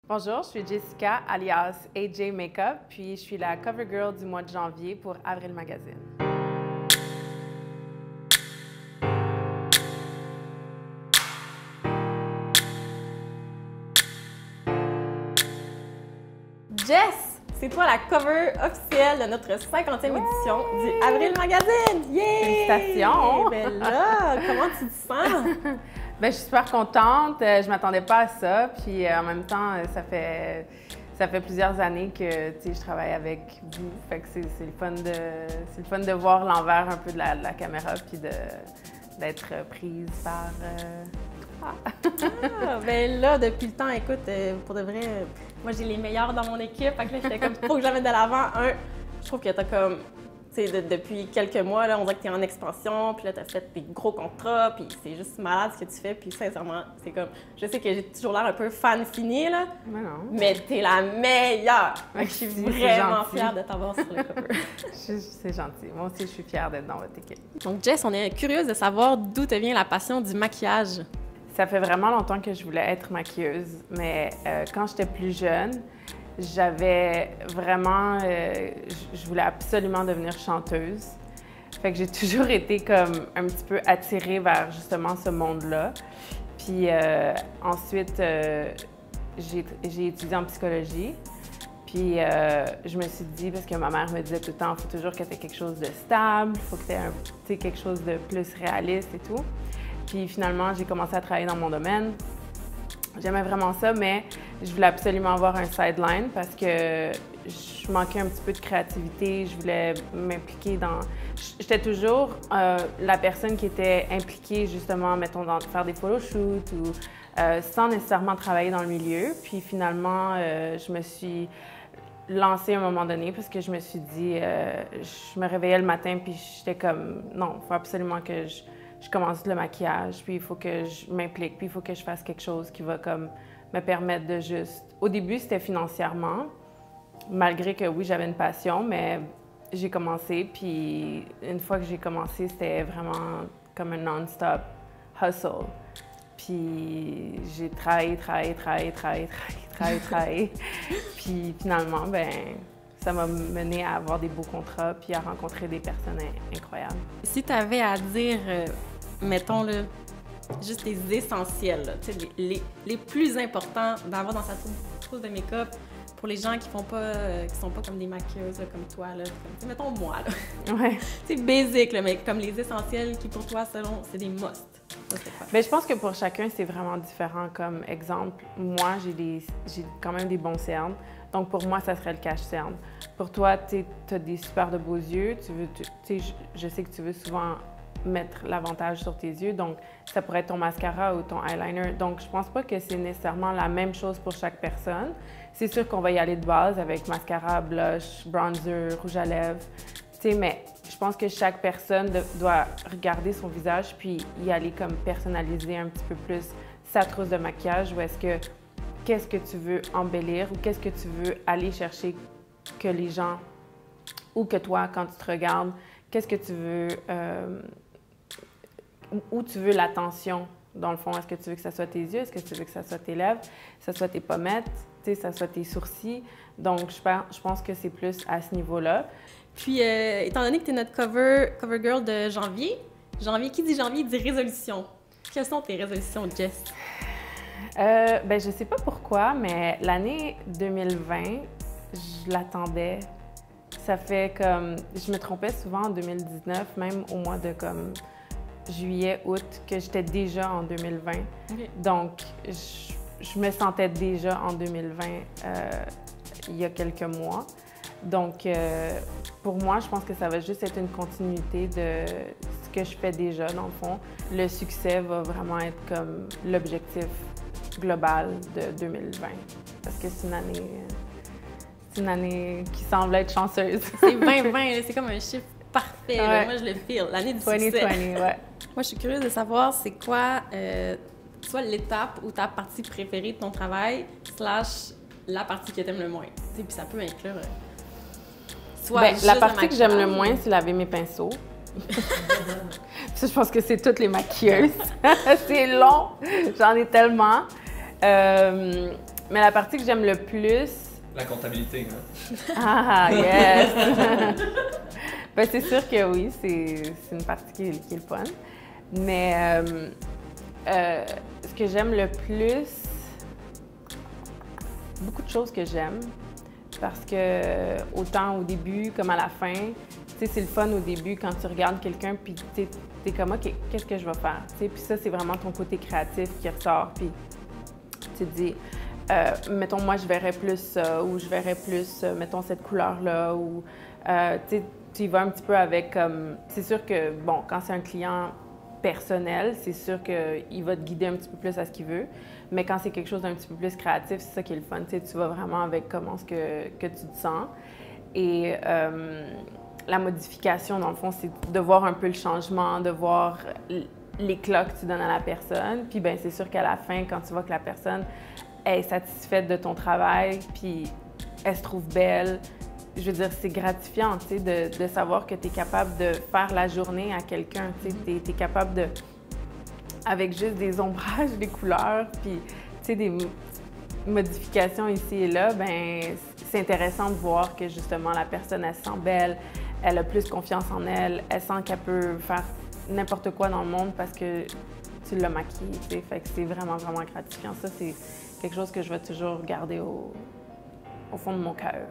Bonjour, je suis Jessica, alias AJ Makeup, puis je suis la cover girl du mois de janvier pour Avril Magazine. Jess, c'est toi la cover officielle de notre 50e édition du Avril Magazine! Yeah! Félicitations! Ben là, comment tu te sens? Ben, je suis super contente, je m'attendais pas à ça, puis en même temps, ça fait plusieurs années que je travaille avec vous, fait que c'est le fun de voir l'envers un peu de la caméra, puis d'être prise par Ben là, depuis le temps, écoute, pour de vrai, moi j'ai les meilleurs dans mon équipe, fait que là, j'étais comme, faut que je la mette de l'avant. Je trouve que t'as comme, tu sais, depuis quelques mois, là, on dirait que t'es en expansion, puis là, t'as fait des gros contrats, puis c'est juste malade ce que tu fais, puis sincèrement, c'est comme, je sais que j'ai toujours l'air un peu fan fini, là, mais t'es la meilleure! Fait que je suis vraiment fière de t'avoir sur le cover. C'est gentil. Moi aussi, je suis fière d'être dans votre équipe. Donc, Jess, on est curieuse de savoir d'où te vient la passion du maquillage. Ça fait vraiment longtemps que je voulais être maquilleuse, mais quand j'étais plus jeune, j'avais vraiment... je voulais absolument devenir chanteuse. Fait que j'ai toujours été comme un petit peu attirée vers justement ce monde-là. Puis ensuite, j'ai étudié en psychologie. Puis je me suis dit, parce que ma mère me disait tout le temps, il faut toujours que tu aies quelque chose de stable, il faut que tu aies quelque chose de plus réaliste et tout. Puis finalement, j'ai commencé à travailler dans mon domaine. J'aimais vraiment ça, mais je voulais absolument avoir un sideline parce que je manquais un petit peu de créativité. Je voulais m'impliquer dans... J'étais toujours la personne qui était impliquée, justement, mettons, dans faire des photoshoots ou sans nécessairement travailler dans le milieu. Puis finalement, je me suis lancée à un moment donné parce que je me suis dit... je me réveillais le matin puis j'étais comme... Non, il faut absolument que je commence le maquillage, puis il faut que je m'implique, puis il faut que je fasse quelque chose qui va comme me permettre de juste... Au début, c'était financièrement, malgré que oui, j'avais une passion, mais j'ai commencé, puis une fois que j'ai commencé, c'était vraiment comme un non-stop hustle. Puis j'ai travaillé. Puis finalement, ben ça m'a mené à avoir des beaux contrats, puis à rencontrer des personnes incroyables. Si tu avais à dire... mettons, là, juste les essentiels, là, les plus importants d'avoir dans sa trousse de make-up pour les gens qui sont pas comme des maquilleuses là, comme toi, là, comme, mettons moi, là. Ouais. C'est basic, là, mais comme les essentiels qui pour toi, selon, c'est des must. Bien, je pense que pour chacun, c'est vraiment différent. Comme exemple, moi, j'ai quand même des bons cernes. Donc, pour moi, ça serait le cache-cerne. Pour toi, tu as des super de beaux yeux. Je sais que tu veux souvent mettre l'avantage sur tes yeux, donc ça pourrait être ton mascara ou ton eyeliner. Donc, je pense pas que c'est nécessairement la même chose pour chaque personne. C'est sûr qu'on va y aller de base avec mascara, blush, bronzer, rouge à lèvres, mais je pense que chaque personne doit regarder son visage puis y aller comme personnaliser un petit peu plus sa trousse de maquillage ou est-ce que qu'est-ce que tu veux embellir ou qu'est-ce que tu veux aller chercher que les gens ou que toi, quand tu te regardes, qu'est-ce que tu veux... où tu veux l'attention, dans le fond. Est-ce que tu veux que ça soit tes yeux? Est-ce que tu veux que ça soit tes lèvres? Que ça soit tes pommettes? Que ça soit tes sourcils? Donc, je pense que c'est plus à ce niveau-là. Puis, étant donné que tu es notre cover girl de janvier, qui dit janvier dit résolution. Quelles sont tes résolutions, Jess? Ben, je sais pas pourquoi, mais l'année 2020, je l'attendais. Ça fait comme... Je me trompais souvent en 2019, même au mois de comme... juillet, août, que j'étais déjà en 2020. Okay. Donc, je me sentais déjà en 2020 il y a quelques mois. Donc, pour moi, je pense que ça va juste être une continuité de ce que je fais déjà, dans le fond. Le succès va vraiment être comme l'objectif global de 2020. Parce que c'est une année qui semble être chanceuse. C'est 2020, c'est comme un chiffre parfait. Ouais. Là. Moi, je le feel. L'année du succès. 2020, ouais. Moi, je suis curieuse de savoir c'est quoi soit l'étape ou ta partie préférée de ton travail / la partie que tu aimes le moins. Puis ça peut inclure soit la partie que j'aime le moins, c'est laver mes pinceaux. Ça, je pense que c'est toutes les maquilleuses. C'est long, j'en ai tellement. Mais la partie que j'aime le plus... La comptabilité, hein? Ah, yes! Ben, c'est sûr que oui, c'est une partie qui est le fun. Mais ce que j'aime le plus, beaucoup de choses que j'aime, parce que autant au début comme à la fin, tu sais, c'est le fun au début quand tu regardes quelqu'un puis t'es comme, OK, qu'est-ce que je vais faire? Tu sais, puis ça, c'est vraiment ton côté créatif qui ressort, puis tu te dis, mettons, moi, je verrais plus ça, ou je verrais plus, mettons, cette couleur-là, ou, tu sais, tu y vas un petit peu avec, comme, c'est sûr que, bon, quand c'est un client personnel, c'est sûr qu'il va te guider un petit peu plus à ce qu'il veut, mais quand c'est quelque chose d'un petit peu plus créatif, c'est ça qui est le fun, tu sais, tu vas vraiment avec comment ce que tu te sens. Et la modification, dans le fond, c'est de voir un peu le changement, de voir l'éclat que tu donnes à la personne, puis bien, c'est sûr qu'à la fin, quand tu vois que la personne est satisfaite de ton travail, puis elle se trouve belle. Je veux dire, c'est gratifiant, tu sais, de savoir que tu es capable de faire la journée à quelqu'un, tu sais, tu es capable de, avec juste des ombrages, des couleurs, puis, tu sais, des modifications ici et là, ben c'est intéressant de voir que, justement, la personne, elle se sent belle, elle a plus confiance en elle, elle sent qu'elle peut faire n'importe quoi dans le monde parce que tu l'as maquillée, tu sais, fait que c'est vraiment, vraiment gratifiant. Ça, c'est quelque chose que je vais toujours garder au fond de mon cœur.